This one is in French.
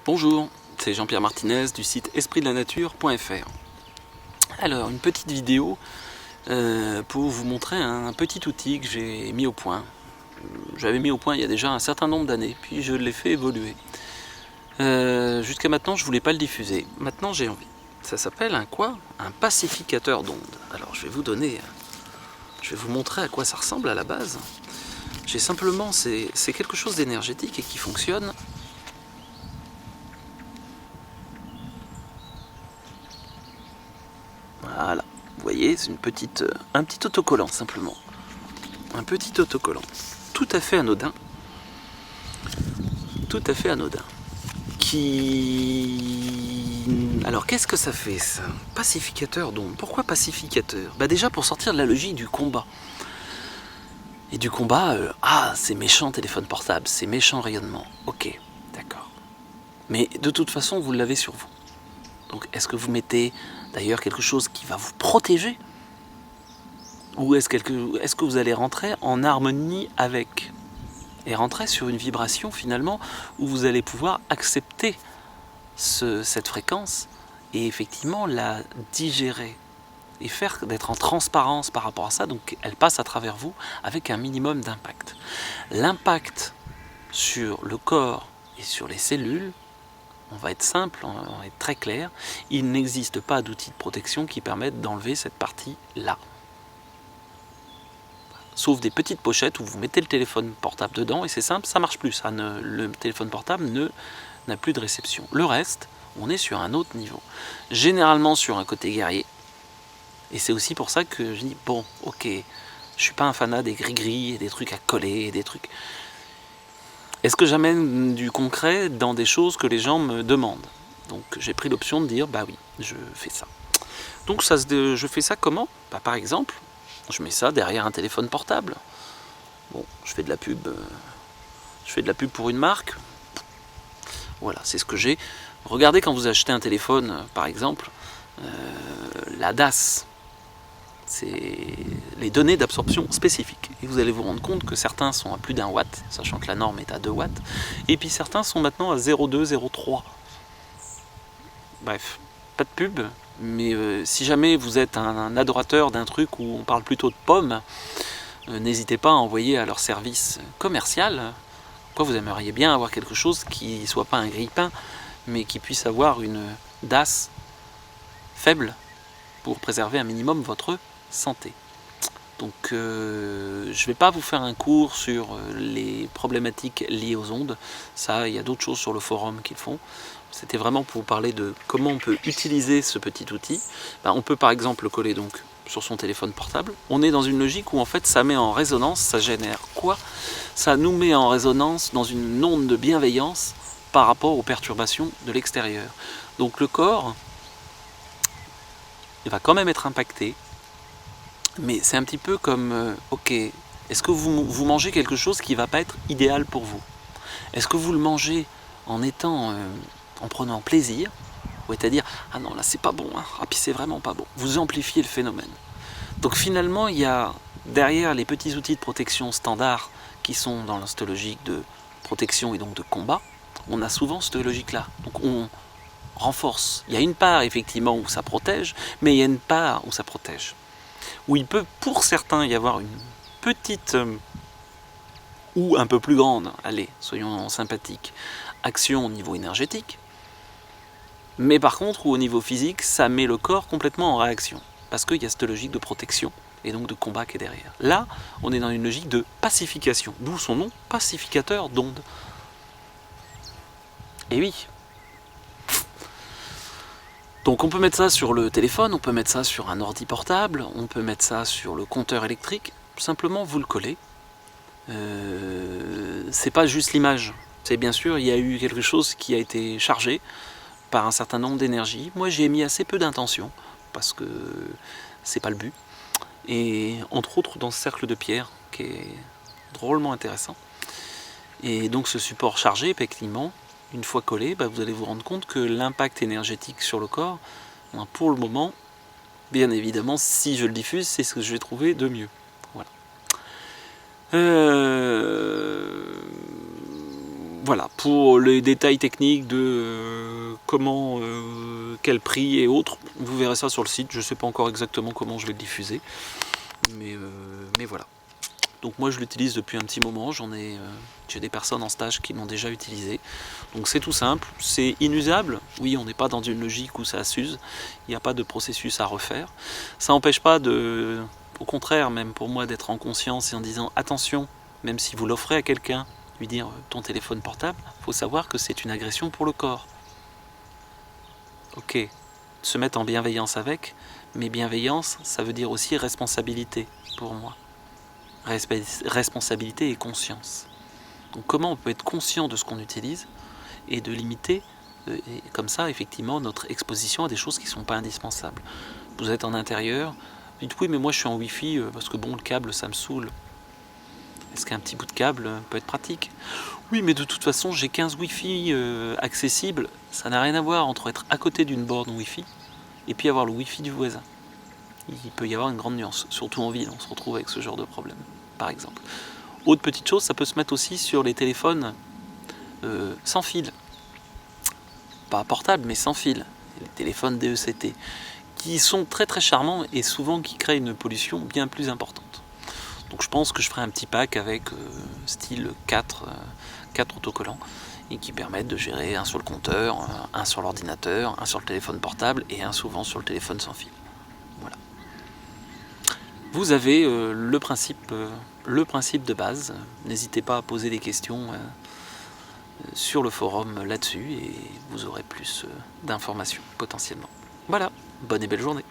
Bonjour, c'est Jean-Pierre Martinez du site espritdelanature.fr. Alors, une petite vidéo pour vous montrer un petit outil que j'ai mis au point. J'avais mis au point il y a déjà un certain nombre d'années, puis je l'ai fait évoluer. Jusqu'à maintenant, je voulais pas le diffuser. Maintenant, j'ai envie. Ça s'appelle un quoi? Un pacificateur d'ondes. Alors, je vais vous montrer à quoi ça ressemble à la base. J'ai simplement, c'est quelque chose d'énergétique et qui fonctionne. Voilà, vous voyez, c'est un petit autocollant simplement. Un petit autocollant. Tout à fait anodin. Tout à fait anodin. Alors qu'est-ce que ça fait ça? Pacificateur donc. Pourquoi pacificateur? Déjà pour sortir de la logique du combat. Et du combat, c'est méchant téléphone portable, c'est méchant rayonnement. Ok, d'accord. Mais de toute façon, vous l'avez sur vous. Donc est-ce que vous mettez d'ailleurs quelque chose qui va vous protéger? Ou est-ce que vous allez rentrer en harmonie avec? Et rentrer sur une vibration finalement où vous allez pouvoir accepter cette fréquence et effectivement la digérer et faire d'être en transparence par rapport à ça. Donc elle passe à travers vous avec un minimum d'impact. L'impact sur le corps et sur les cellules, on va être simple, on va être très clair, il n'existe pas d'outils de protection qui permettent d'enlever cette partie-là. Sauf des petites pochettes où vous mettez le téléphone portable dedans et c'est simple, ça marche plus. Le téléphone portable n'a plus de réception. Le reste, on est sur un autre niveau. Généralement sur un côté guerrier. Et c'est aussi pour ça que je dis, bon, ok, je suis pas un fanat des gris-gris et des trucs à coller et des trucs. Est-ce que j'amène du concret dans des choses que les gens me demandent? Donc j'ai pris l'option de dire, bah oui, je fais ça. Donc je fais ça comment? Par exemple, je mets ça derrière un téléphone portable. Bon, je fais de la pub pour une marque. Voilà, c'est ce que j'ai. Regardez quand vous achetez un téléphone, par exemple, la DAS, c'est les données d'absorption spécifiques. Et vous allez vous rendre compte que certains sont à plus d'1 watt, sachant que la norme est à 2 watts, et puis certains sont maintenant à 0,2, 0,3. Bref, pas de pub, mais si jamais vous êtes un adorateur d'un truc où on parle plutôt de pommes, n'hésitez pas à envoyer à leur service commercial. Pourquoi vous aimeriez bien avoir quelque chose qui ne soit pas un grille-pain, mais qui puisse avoir une DAS faible pour préserver un minimum votre santé. Donc je ne vais pas vous faire un cours sur les problématiques liées aux ondes. Ça, il y a d'autres choses sur le forum qu'ils font. C'était vraiment pour vous parler de comment on peut utiliser ce petit outil. On peut par exemple le coller donc sur son téléphone portable. On est dans une logique où en fait ça met en résonance, ça génère quoi? Ça nous met en résonance dans une onde de bienveillance par rapport aux perturbations de l'extérieur. Donc le corps, il va quand même être impacté, mais c'est un petit peu comme, ok, est-ce que vous mangez quelque chose qui ne va pas être idéal pour vous? Est-ce que vous le mangez en prenant plaisir? Ou c'est-à-dire, ah non, là c'est pas bon, hein. Ah puis c'est vraiment pas bon. Vous amplifiez le phénomène. Donc finalement, il y a derrière les petits outils de protection standards qui sont dans cette logique de protection et donc de combat, on a souvent cette logique-là. Donc on renforce. Il y a une part effectivement où ça protège, mais il y a une part où ça protège. Où il peut pour certains y avoir une petite ou un peu plus grande, allez, soyons sympathiques, action au niveau énergétique, mais par contre, au niveau physique, ça met le corps complètement en réaction, parce qu'il y a cette logique de protection, et donc de combat qui est derrière. Là, on est dans une logique de pacification, d'où son nom, pacificateur d'ondes. Et oui. Donc on peut mettre ça sur le téléphone, on peut mettre ça sur un ordi portable, on peut mettre ça sur le compteur électrique, simplement vous le collez. C'est pas juste l'image, c'est bien sûr, il y a eu quelque chose qui a été chargé par un certain nombre d'énergie. Moi j'ai mis assez peu d'intention, parce que c'est pas le but. Et entre autres dans ce cercle de pierre, qui est drôlement intéressant. Et donc ce support chargé, effectivement, une fois collé, vous allez vous rendre compte que l'impact énergétique sur le corps, pour le moment, bien évidemment, si je le diffuse, c'est ce que je vais trouver de mieux. Voilà. Voilà, pour les détails techniques de comment, quel prix et autres, vous verrez ça sur le site. Je ne sais pas encore exactement comment je vais le diffuser, mais voilà. Donc moi je l'utilise depuis un petit moment, j'ai des personnes en stage qui l'ont déjà utilisé. Donc c'est tout simple, c'est inusable, oui on n'est pas dans une logique où ça s'use, il n'y a pas de processus à refaire. Ça n'empêche pas au contraire même pour moi d'être en conscience et en disant attention, même si vous l'offrez à quelqu'un, lui dire ton téléphone portable, il faut savoir que c'est une agression pour le corps. Ok, se mettre en bienveillance avec, mais bienveillance ça veut dire aussi responsabilité pour moi. Responsabilité et conscience. Donc comment on peut être conscient de ce qu'on utilise et de limiter et comme ça effectivement notre exposition à des choses qui ne sont pas indispensables. Vous êtes en intérieur, vous dites oui mais moi je suis en wifi parce que bon le câble ça me saoule. Est-ce qu'un petit bout de câble peut être pratique? Oui mais de toute façon j'ai 15 wifi accessibles, ça n'a rien à voir entre être à côté d'une borne wifi et puis avoir le wifi du voisin. Il peut y avoir une grande nuance, surtout en ville, on se retrouve avec ce genre de problème, par exemple. Autre petite chose, ça peut se mettre aussi sur les téléphones sans fil. Pas portables, mais sans fil. Les téléphones DECT, qui sont très très charmants et souvent qui créent une pollution bien plus importante. Donc je pense que je ferai un petit pack avec style 4 autocollants et qui permettent de gérer un sur le compteur, un sur l'ordinateur, un sur le téléphone portable et un souvent sur le téléphone sans fil. Voilà. Vous avez le principe de base. N'hésitez pas à poser des questions sur le forum là-dessus et vous aurez plus d'informations potentiellement. Voilà, bonne et belle journée.